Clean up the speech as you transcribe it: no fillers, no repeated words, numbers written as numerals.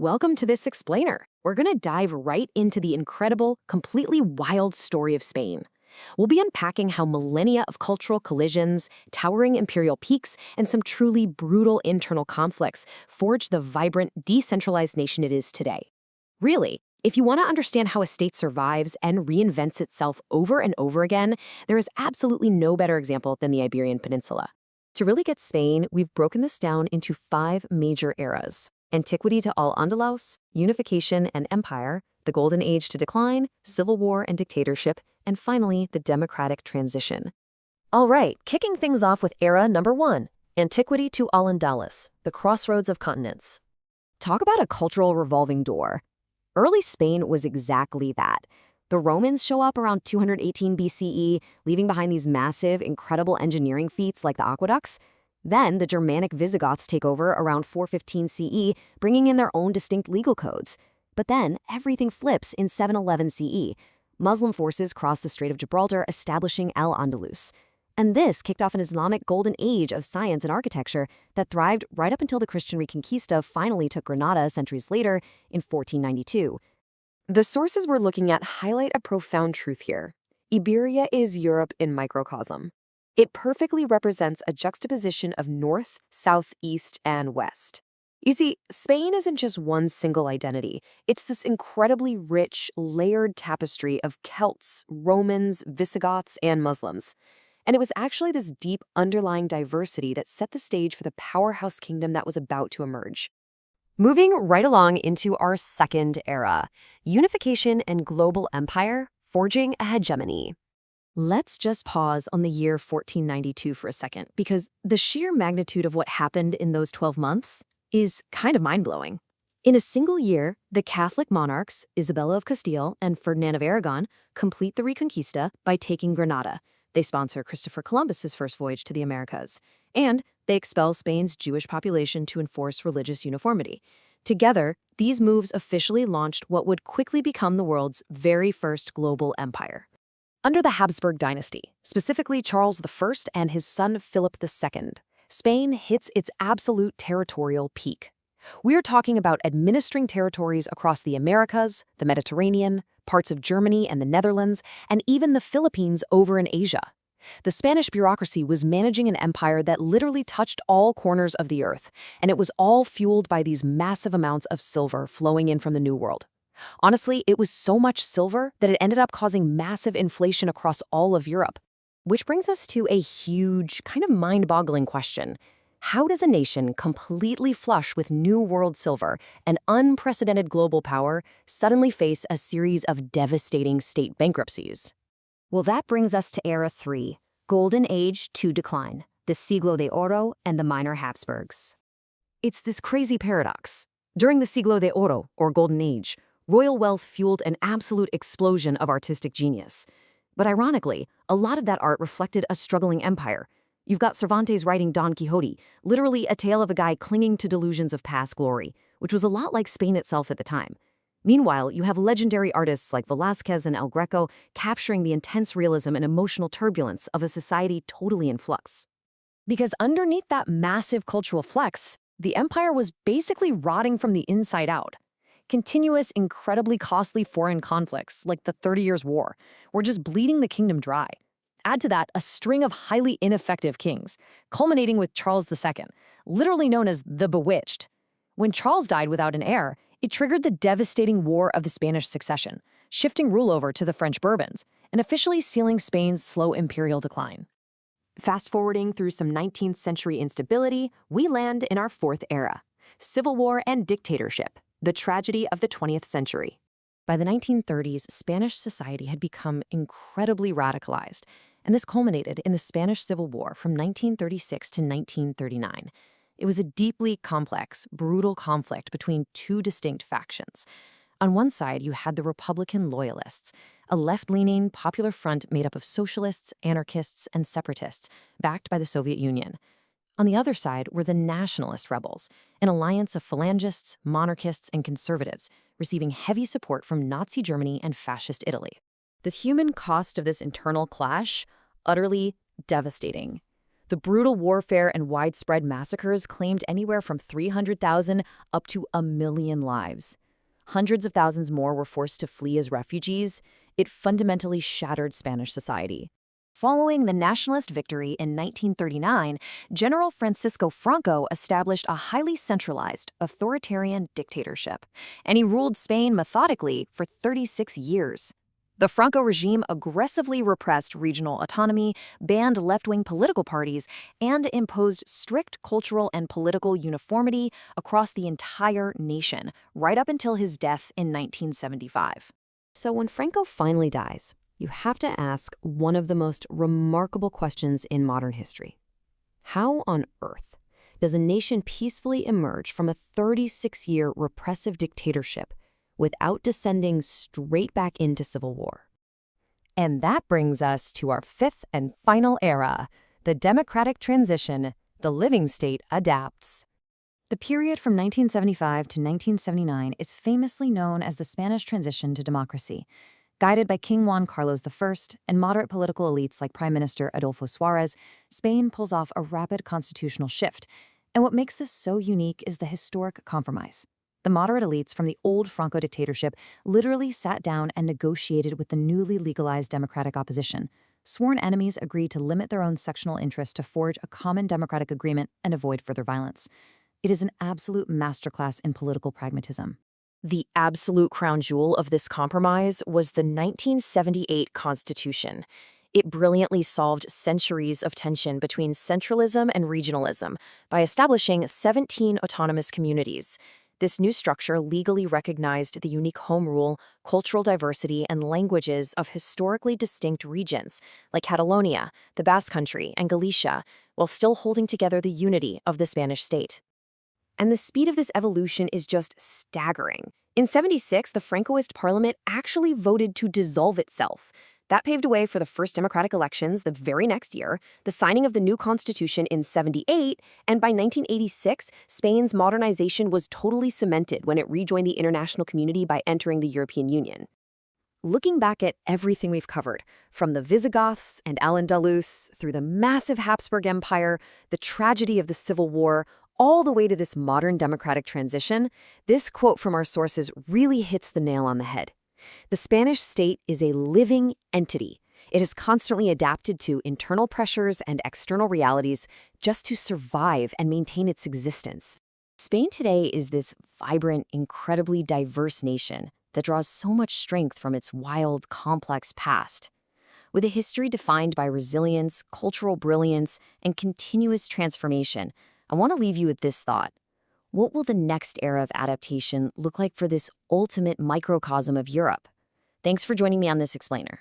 Welcome to this explainer. We're going to dive right into the incredible, completely wild story of Spain. We'll be unpacking how millennia of cultural collisions, towering imperial peaks, and some truly brutal internal conflicts forged the vibrant, decentralized nation it is today. Really, if you want to understand how a state survives and reinvents itself over and over again, there is absolutely no better example than the Iberian Peninsula. To really get Spain, we've broken this down into 5 major eras: antiquity to Al-Andalus, unification and empire, the Golden Age to decline, civil war and dictatorship, and finally, the democratic transition. All right, kicking things off with era number 1, antiquity to Al-Andalus, the crossroads of continents. Talk about a cultural revolving door. Early Spain was exactly that. The Romans show up around 218 BCE, leaving behind these massive, incredible engineering feats like the aqueducts. Then the Germanic Visigoths take over around 415 CE, bringing in their own distinct legal codes. But then everything flips in 711 CE. Muslim forces cross the Strait of Gibraltar, establishing Al-Andalus. And this kicked off an Islamic golden age of science and architecture that thrived right up until the Christian Reconquista finally took Granada centuries later in 1492. The sources we're looking at highlight a profound truth here. Iberia is Europe in microcosm. It perfectly represents a juxtaposition of north, south, east, and west. You see, Spain isn't just one single identity. It's this incredibly rich, layered tapestry of Celts, Romans, Visigoths, and Muslims. And it was actually this deep underlying diversity that set the stage for the powerhouse kingdom that was about to emerge. Moving right along into our second era, unification and global empire, forging a hegemony. Let's just pause on the year 1492 for a second, because the sheer magnitude of what happened in those 12 months is kind of mind-blowing. In a single year, the Catholic monarchs, Isabella of Castile and Ferdinand of Aragon, complete the Reconquista by taking Granada. They sponsor Christopher Columbus's first voyage to the Americas, and they expel Spain's Jewish population to enforce religious uniformity. Together, these moves officially launched what would quickly become the world's very first global empire. Under the Habsburg dynasty, specifically Charles I and his son Philip II, Spain hits its absolute territorial peak. We're talking about administering territories across the Americas, the Mediterranean, parts of Germany and the Netherlands, and even the Philippines over in Asia. The Spanish bureaucracy was managing an empire that literally touched all corners of the earth, and it was all fueled by these massive amounts of silver flowing in from the New World. Honestly, it was so much silver that it ended up causing massive inflation across all of Europe. Which brings us to a huge, kind of mind-boggling question. How does a nation completely flush with New World silver and unprecedented global power suddenly face a series of devastating state bankruptcies? Well, that brings us to Era 3, Golden Age to decline, the Siglo de Oro and the Minor Habsburgs. It's this crazy paradox. During the Siglo de Oro, or Golden Age, royal wealth fueled an absolute explosion of artistic genius. But ironically, a lot of that art reflected a struggling empire. You've got Cervantes writing Don Quixote, literally a tale of a guy clinging to delusions of past glory, which was a lot like Spain itself at the time. Meanwhile, you have legendary artists like Velázquez and El Greco capturing the intense realism and emotional turbulence of a society totally in flux. Because underneath that massive cultural flex, the empire was basically rotting from the inside out. Continuous, incredibly costly foreign conflicts, like the 30 Years' War, were just bleeding the kingdom dry. Add to that a string of highly ineffective kings, culminating with Charles II, literally known as the Bewitched. When Charles died without an heir, it triggered the devastating War of the Spanish Succession, shifting rule over to the French Bourbons, and officially sealing Spain's slow imperial decline. Fast-forwarding through some 19th century instability, we land in our 4th era, civil war and dictatorship, the tragedy of the 20th century. By the 1930s, Spanish society had become incredibly radicalized, and this culminated in the Spanish Civil War from 1936 to 1939. It was a deeply complex, brutal conflict between 2 distinct factions. On one side, you had the Republican Loyalists, a left-leaning popular front made up of socialists, anarchists, and separatists, backed by the Soviet Union. On the other side were the Nationalist rebels, an alliance of phalangists, monarchists, and conservatives, receiving heavy support from Nazi Germany and Fascist Italy. The human cost of this internal clash, utterly devastating. The brutal warfare and widespread massacres claimed anywhere from 300,000 up to 1,000,000 lives. Hundreds of thousands more were forced to flee as refugees. It fundamentally shattered Spanish society. Following the nationalist victory in 1939, General Francisco Franco established a highly centralized, authoritarian dictatorship, and he ruled Spain methodically for 36 years. The Franco regime aggressively repressed regional autonomy, banned left-wing political parties, and imposed strict cultural and political uniformity across the entire nation, right up until his death in 1975. So when Franco finally dies, you have to ask one of the most remarkable questions in modern history. How on earth does a nation peacefully emerge from a 36-year repressive dictatorship without descending straight back into civil war? And that brings us to our fifth and final era, the democratic transition. The living state adapts. The period from 1975 to 1979 is famously known as the Spanish transition to democracy. Guided by King Juan Carlos I and moderate political elites like Prime Minister Adolfo Suarez, Spain pulls off a rapid constitutional shift. And what makes this so unique is the historic compromise. The moderate elites from the old Franco dictatorship literally sat down and negotiated with the newly legalized democratic opposition. Sworn enemies agreed to limit their own sectional interests to forge a common democratic agreement and avoid further violence. It is an absolute masterclass in political pragmatism. The absolute crown jewel of this compromise was the 1978 Constitution. It brilliantly solved centuries of tension between centralism and regionalism by establishing 17 autonomous communities. This new structure legally recognized the unique home rule, cultural diversity, and languages of historically distinct regions, like Catalonia, the Basque Country, and Galicia, while still holding together the unity of the Spanish state. And the speed of this evolution is just staggering. In '76, the Francoist parliament actually voted to dissolve itself. That paved the way for the first democratic elections the very next year, the signing of the new constitution in '78, and by 1986, Spain's modernization was totally cemented when it rejoined the international community by entering the European Union. Looking back at everything we've covered, from the Visigoths and Al-Andalus, through the massive Habsburg Empire, the tragedy of the Civil War, all the way to this modern democratic transition, this quote from our sources really hits the nail on the head. The Spanish state is a living entity. It has constantly adapted to internal pressures and external realities just to survive and maintain its existence. Spain today is this vibrant, incredibly diverse nation that draws so much strength from its wild, complex past. With a history defined by resilience, cultural brilliance, and continuous transformation, I want to leave you with this thought. What will the next era of adaptation look like for this ultimate microcosm of Europe? Thanks for joining me on this explainer.